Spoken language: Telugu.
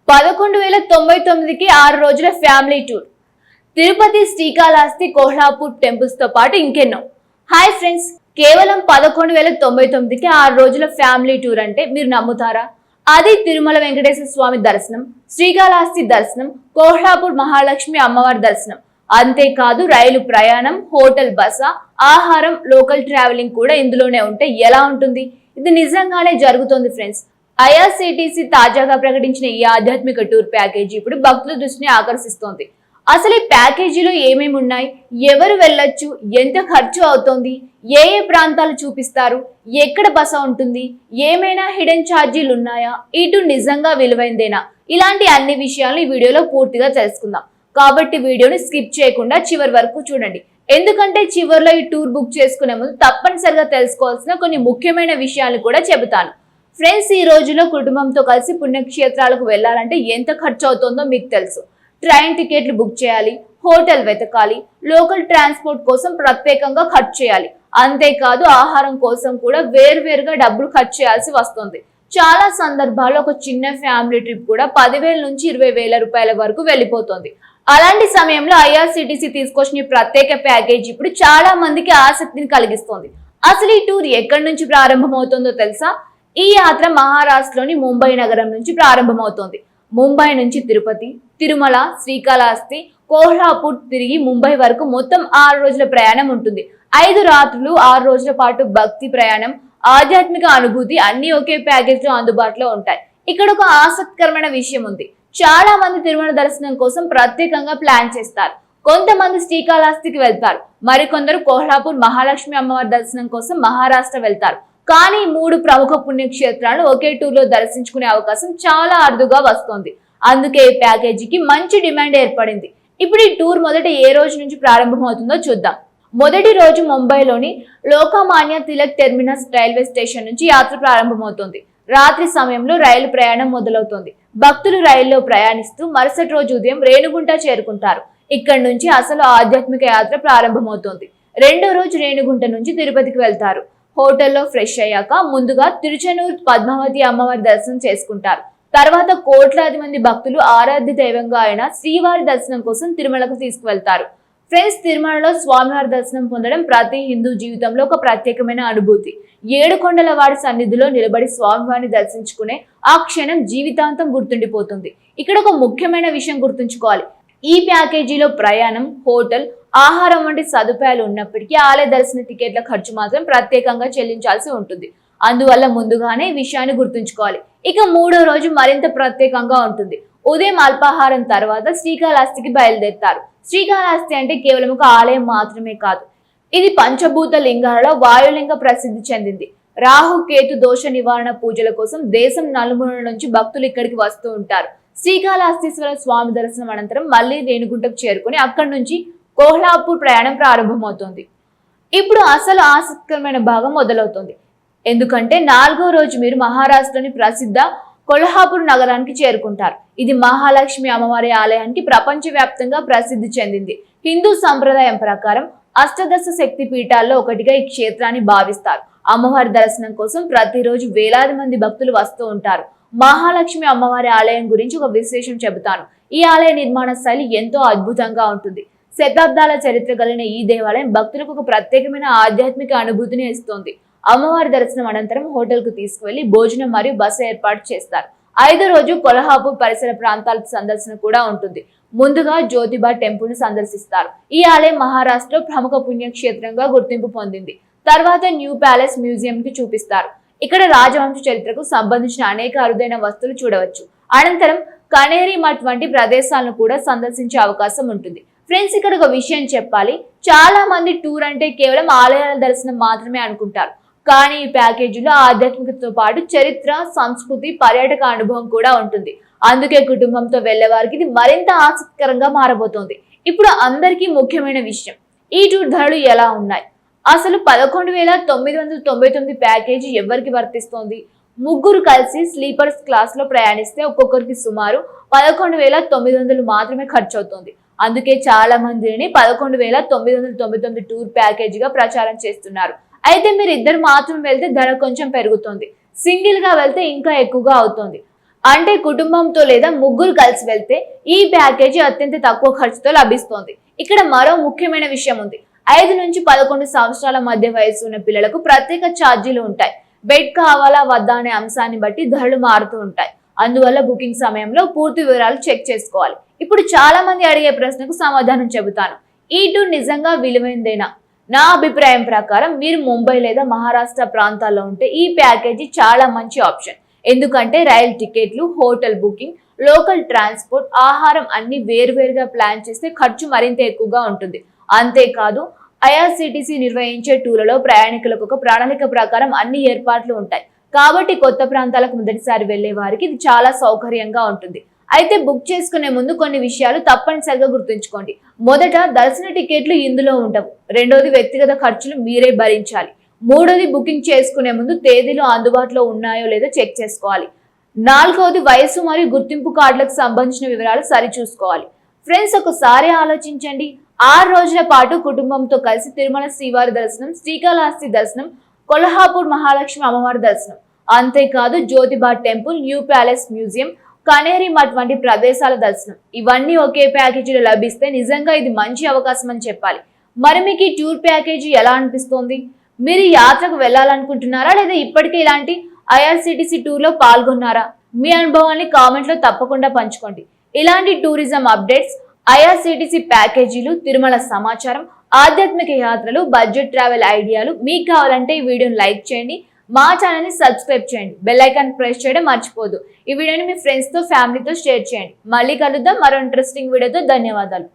11,099కి 6 రోజుల family tour. Tirupati, Srikalahasti, Kolhapur temples తో పాటు ఇంకెన్నో. హాయ్ ఫ్రెండ్స్, కేవలం 11,099కి 6 రోజుల ఫ్యామిలీ టూర్ అంటే మీరు నమ్ముతారా? అది తిరుమల వెంకటేశ్వర స్వామి దర్శనం, శ్రీకాళహస్తి దర్శనం, కోల్హాపూర్ మహాలక్ష్మి అమ్మవారి దర్శనం. అంతేకాదు రైలు ప్రయాణం, హోటల్ బస, ఆహారం, లోకల్ ట్రావెలింగ్ కూడా ఇందులోనే ఉంటే ఎలా ఉంటుంది? ఇది నిజంగానే జరుగుతుంది ఫ్రెండ్స్. ఐఆర్సీటీసీ తాజాగా ప్రకటించిన ఈ ఆధ్యాత్మిక టూర్ ప్యాకేజీ ఇప్పుడు భక్తుల దృష్టిని ఆకర్షిస్తోంది. అసలు ఈ ప్యాకేజీలో ఏమేమి ఉన్నాయి, ఎవరు వెళ్ళొచ్చు, ఎంత ఖర్చు అవుతోంది, ఏ ఏ ప్రాంతాలు చూపిస్తారు, ఎక్కడ బస ఉంటుంది, ఏమైనా హిడెన్ ఛార్జీలు ఉన్నాయా, ఈ టూర్ నిజంగా విలువైందేనా, ఇలాంటి అన్ని విషయాలు ఈ వీడియోలో పూర్తిగా తెలుసుకుందాం. కాబట్టి వీడియోని స్కిప్ చేయకుండా చివరి వరకు చూడండి. ఎందుకంటే చివరిలో ఈ టూర్ బుక్ చేసుకునే ముందు తప్పనిసరిగా తెలుసుకోవాల్సిన కొన్ని ముఖ్యమైన విషయాలు కూడా చెబుతాను. ఫ్రెండ్స్, ఈ రోజుల్లో కుటుంబంతో కలిసి పుణ్యక్షేత్రాలకు వెళ్లాలంటే ఎంత ఖర్చు అవుతుందో మీకు తెలుసు. ట్రైన్ టికెట్లు బుక్ చేయాలి, హోటల్ వెతకాలి, లోకల్ ట్రాన్స్పోర్ట్ కోసం ప్రత్యేకంగా ఖర్చు చేయాలి. అంతేకాదు ఆహారం కోసం కూడా వేరువేరుగా డబ్బులు ఖర్చు చేయాల్సి వస్తుంది. చాలా సందర్భాల్లో ఒక చిన్న ఫ్యామిలీ ట్రిప్ కూడా 10,000 నుంచి 20,000 రూపాయల వరకు వెళ్ళిపోతుంది. అలాంటి సమయంలో ఐఆర్సీటీసీ తీసుకొచ్చిన ప్రత్యేక ప్యాకేజీ ఇప్పుడు చాలా మందికి ఆసక్తిని కలిగిస్తోంది. అసలు ఈ టూర్ ఎక్కడి నుంచి ప్రారంభమవుతుందో తెలుసా? ఈ యాత్ర మహారాష్ట్రలోని ముంబై నగరం నుంచి ప్రారంభమవుతోంది. ముంబై నుంచి తిరుపతి, తిరుమల, శ్రీకాళహస్తి, కోల్హాపూర్ తిరిగి ముంబై వరకు మొత్తం 6 రోజుల ప్రయాణం ఉంటుంది. 5 రాత్రులు, 6 రోజుల పాటు భక్తి ప్రయాణం, ఆధ్యాత్మిక అనుభూతి అన్ని ఒకే ప్యాకేజ్ లో అందుబాటులో ఉంటాయి. ఇక్కడ ఒక ఆసక్తికరమైన విషయం ఉంది. చాలా మంది తిరుమల దర్శనం కోసం ప్రత్యేకంగా ప్లాన్ చేస్తారు. కొంతమంది శ్రీకాళహస్తికి వెళ్తారు, మరికొందరు కోల్హాపూర్ మహాలక్ష్మి అమ్మవారి దర్శనం కోసం మహారాష్ట్ర వెళ్తారు. కానీ 3 ప్రముఖ పుణ్యక్షేత్రాలను ఒకే టూర్ లో దర్శించుకునే అవకాశం చాలా అరుదుగా వస్తోంది. అందుకే ఈ ప్యాకేజీకి మంచి డిమాండ్ ఏర్పడింది. ఇప్పుడు ఈ టూర్ మొదట ఏ రోజు నుంచి ప్రారంభమవుతుందో చూద్దాం. మొదటి రోజు ముంబైలోని Lokmanya Tilak terminus railway station నుంచి యాత్ర ప్రారంభమవుతోంది. రాత్రి సమయంలో రైలు ప్రయాణం మొదలవుతోంది. భక్తులు రైల్లో ప్రయాణిస్తూ మరుసటి రోజు ఉదయం రేణిగుంట చేరుకుంటారు. ఇక్కడి నుంచి అసలు ఆధ్యాత్మిక యాత్ర ప్రారంభమవుతోంది. రెండో రోజు రేణిగుంట నుంచి తిరుపతికి వెళ్తారు. హోటల్లో ఫ్రెష్ అయ్యాక ముందుగా తిరుచెనూరు పద్మావతి అమ్మవారి దర్శనం చేసుకుంటారు. తర్వాత కోట్లాది మంది భక్తులు ఆరాధ్య దైవంగా అయిన శ్రీవారి దర్శనం కోసం తిరుమలకు తీసుకువెళ్తారు. ఫ్రెండ్స్, తిరుమలలో స్వామివారి దర్శనం పొందడం ప్రతి హిందూ జీవితంలో ఒక ప్రత్యేకమైన అనుభూతి. 7 కొండల వాడి సన్నిధిలో నిలబడి స్వామివారిని దర్శించుకునే ఆ క్షణం జీవితాంతం గుర్తుండిపోతుంది. ఇక్కడ ఒక ముఖ్యమైన విషయం గుర్తుంచుకోవాలి. ఈ ప్యాకేజీలో ప్రయాణం, హోటల్, ఆహారం వంటి సదుపాయాలు ఉన్నప్పటికీ ఆలయ దర్శన టికెట్ల ఖర్చు మాత్రం ప్రత్యేకంగా చెల్లించాల్సి ఉంటుంది. అందువల్ల ముందుగానే ఈ విషయాన్ని గుర్తుంచుకోవాలి. ఇక 3వ రోజు మరింత ప్రత్యేకంగా ఉంటుంది. ఉదయం అల్పాహారం తర్వాత శ్రీకాళహస్తికి బయలుదేరుతారు. శ్రీకాళహస్తి అంటే కేవలం ఒక ఆలయం మాత్రమే కాదు, ఇది పంచభూత లింగాలలో వాయులింగ ప్రసిద్ధి చెందింది. రాహు కేతు దోష నివారణ పూజల కోసం దేశం నలుమూలల నుంచి భక్తులు ఇక్కడికి వస్తూ ఉంటారు. శ్రీకాళహస్తీశ్వర స్వామి దర్శనం అనంతరం మళ్లీ రేణిగుంటకు చేరుకుని అక్కడి నుంచి కోల్హాపూర్ ప్రయాణం ప్రారంభమవుతుంది. ఇప్పుడు అసలు ఆసక్తికరమైన భాగం మొదలవుతుంది. ఎందుకంటే 4వ రోజు మీరు మహారాష్ట్రలోని ప్రసిద్ధ కొల్హాపూర్ నగరానికి చేరుకుంటారు. ఇది మహాలక్ష్మి అమ్మవారి ఆలయానికి ప్రపంచవ్యాప్తంగా ప్రసిద్ధి చెందింది. హిందూ సంప్రదాయం ప్రకారం అష్టదశ శక్తి పీఠాల్లో ఒకటిగా ఈ క్షేత్రాన్ని భావిస్తారు. అమ్మవారి దర్శనం కోసం ప్రతిరోజు వేలాది మంది భక్తులు వస్తూ ఉంటారు. మహాలక్ష్మి అమ్మవారి ఆలయం గురించి ఒక విశేషం చెబుతాను. ఈ ఆలయ నిర్మాణ శైలి ఎంతో అద్భుతంగా ఉంటుంది. శతాబ్దాల చరిత్ర కలిగిన ఈ దేవాలయం భక్తులకు ఒక ప్రత్యేకమైన ఆధ్యాత్మిక అనుభూతిని ఇస్తోంది. అమ్మవారి దర్శనం అనంతరం హోటల్ కు తీసుకువెళ్లి భోజనం మరియు బస ఏర్పాటు చేస్తారు. 5వ రోజు కొల్హాపూర్ పరిసర ప్రాంతాల సందర్శన కూడా ఉంటుంది. ముందుగా జ్యోతిబా టెంపుల్ ను సందర్శిస్తారు. ఈ ఆలయం మహారాష్ట్రలో ప్రముఖ పుణ్యక్షేత్రంగా గుర్తింపు పొందింది. తర్వాత న్యూ ప్యాలెస్ మ్యూజియం కి చూపిస్తారు. ఇక్కడ రాజవంశ చరిత్రకు సంబంధించిన అనేక అరుదైన వస్తువులు చూడవచ్చు. అనంతరం కనేరి మఠ్ వంటి ప్రదేశాలను కూడా సందర్శించే అవకాశం ఉంటుంది. ఫ్రెండ్స్, ఇక్కడ ఒక విషయం చెప్పాలి. చాలా మంది టూర్ అంటే కేవలం ఆలయాల దర్శనం మాత్రమే అనుకుంటారు. కానీ ఈ ప్యాకేజీలో ఆధ్యాత్మికతతో పాటు చరిత్ర, సంస్కృతి, పర్యాటక అనుభవం కూడా ఉంటుంది. అందుకే కుటుంబంతో వెళ్లే వారికి ఇది మరింత ఆసక్తికరంగా మారబోతోంది. ఇప్పుడు అందరికీ ముఖ్యమైన విషయం, ఈ టూర్ ధరలు ఎలా ఉన్నాయి? అసలు 11,999 ప్యాకేజీ ఎవరికి వర్తిస్తోంది? ముగ్గురు కలిసి స్లీపర్స్ క్లాస్ లో ప్రయాణిస్తే ఒక్కొక్కరికి సుమారు 11,900 మాత్రమే ఖర్చు అవుతుంది. అందుకే చాలా మందిని 11,999 టూర్ ప్యాకేజీగా ప్రచారం చేస్తున్నారు. అయితే మీరు ఇద్దరు మాత్రం వెళ్తే ధర కొంచెం పెరుగుతుంది, సింగిల్ గా వెళ్తే ఇంకా ఎక్కువగా అవుతుంది. అంటే కుటుంబంతో లేదా ముగ్గురు కలిసి వెళ్తే ఈ ప్యాకేజీ అత్యంత తక్కువ ఖర్చుతో లభిస్తోంది. ఇక్కడ మరో ముఖ్యమైన విషయం ఉంది. 5 నుంచి 11 సంవత్సరాల మధ్య వయసు ఉన్న పిల్లలకు ప్రత్యేక ఛార్జీలు ఉంటాయి. బెడ్ కావాలా వద్దా అనే అంశాన్ని బట్టి ధరలు మారుతూ ఉంటాయి. అందువల్ల బుకింగ్ సమయంలో పూర్తి వివరాలు చెక్ చేసుకోవాలి. ఇప్పుడు చాలా మంది అడిగే ప్రశ్నకు సమాధానం చెబుతాను. ఈ టూర్ నిజంగా విలువైందేనా? నా అభిప్రాయం ప్రకారం మీరు ముంబై లేదా మహారాష్ట్ర ప్రాంతాల్లో ఉంటే ఈ ప్యాకేజీ చాలా మంచి ఆప్షన్. ఎందుకంటే రైలు టికెట్లు, హోటల్ బుకింగ్, లోకల్ ట్రాన్స్పోర్ట్, ఆహారం అన్ని వేరువేరుగా ప్లాన్ చేస్తే ఖర్చు మరింత ఎక్కువగా ఉంటుంది. అంతేకాదు ఐఆర్సిటిసి నిర్వహించే టూర్లలో ప్రయాణికులకు ఒక ప్రణాళిక ప్రకారం అన్ని ఏర్పాట్లు ఉంటాయి. కాబట్టి కొత్త ప్రాంతాలకు మొదటిసారి వెళ్లే వారికి ఇది చాలా సౌకర్యంగా ఉంటుంది. అయితే బుక్ చేసుకునే ముందు కొన్ని విషయాలు తప్పనిసరిగా గుర్తుంచుకోండి. మొదట, దర్శన టికెట్లు ఇందులో ఉండవు. రెండోది, వ్యక్తిగత ఖర్చులు మీరే భరించాలి. మూడోది, బుకింగ్ చేసుకునే ముందు తేదీలు అందుబాటులో ఉన్నాయో లేదో చెక్ చేసుకోవాలి. నాలుగవది, వయసు మరియు గుర్తింపు కార్డులకు సంబంధించిన వివరాలు సరిచూసుకోవాలి. ఫ్రెండ్స్, ఒకసారి ఆలోచించండి. 6 రోజుల పాటు కుటుంబంతో కలిసి తిరుమల శ్రీవారి దర్శనం, శ్రీకాళహస్తి దర్శనం, కొల్హాపూర్ మహాలక్ష్మి అమ్మవారి దర్శనం, అంతేకాదు Jyotiba temple, new palace museum, Kaneri Math వంటి ప్రదేశాల దర్శనం ఇవన్నీ ఒకే ప్యాకేజీలో లభిస్తే నిజంగా ఇది మంచి అవకాశం అని చెప్పాలి. మరి మీకు ఈ టూర్ ప్యాకేజీ ఎలా అనిపిస్తోంది? మీరు యాత్రకు వెళ్ళాలనుకుంటున్నారా లేదా ఇప్పటికే ఇలాంటి ఐఆర్సిటిసి టూర్ లో పాల్గొన్నారా? మీ అనుభవాన్ని కామెంట్ లో తప్పకుండా పంచుకోండి. ఇలాంటి టూరిజం అప్డేట్స్, ఐఆర్సిటిసి ప్యాకేజీలు, తిరుమల సమాచారం, ఆధ్యాత్మిక యాత్రలు, బడ్జెట్ ట్రావెల్ ఐడియాలు మీకు కావాలంటే ఈ వీడియోని లైక్ చేయండి. మా ఛానల్ ని సబ్స్క్రైబ్ చేయండి. బెల్ ఐకాన్ ప్రెస్ చేయడం మర్చిపోదు. ఈ వీడియోని మీ ఫ్రెండ్స్ తో, ఫ్యామిలీతో షేర్ చేయండి. మళ్ళీ కలుద్దాం మరో ఇంట్రెస్టింగ్ వీడియోతో. ధన్యవాదాలు.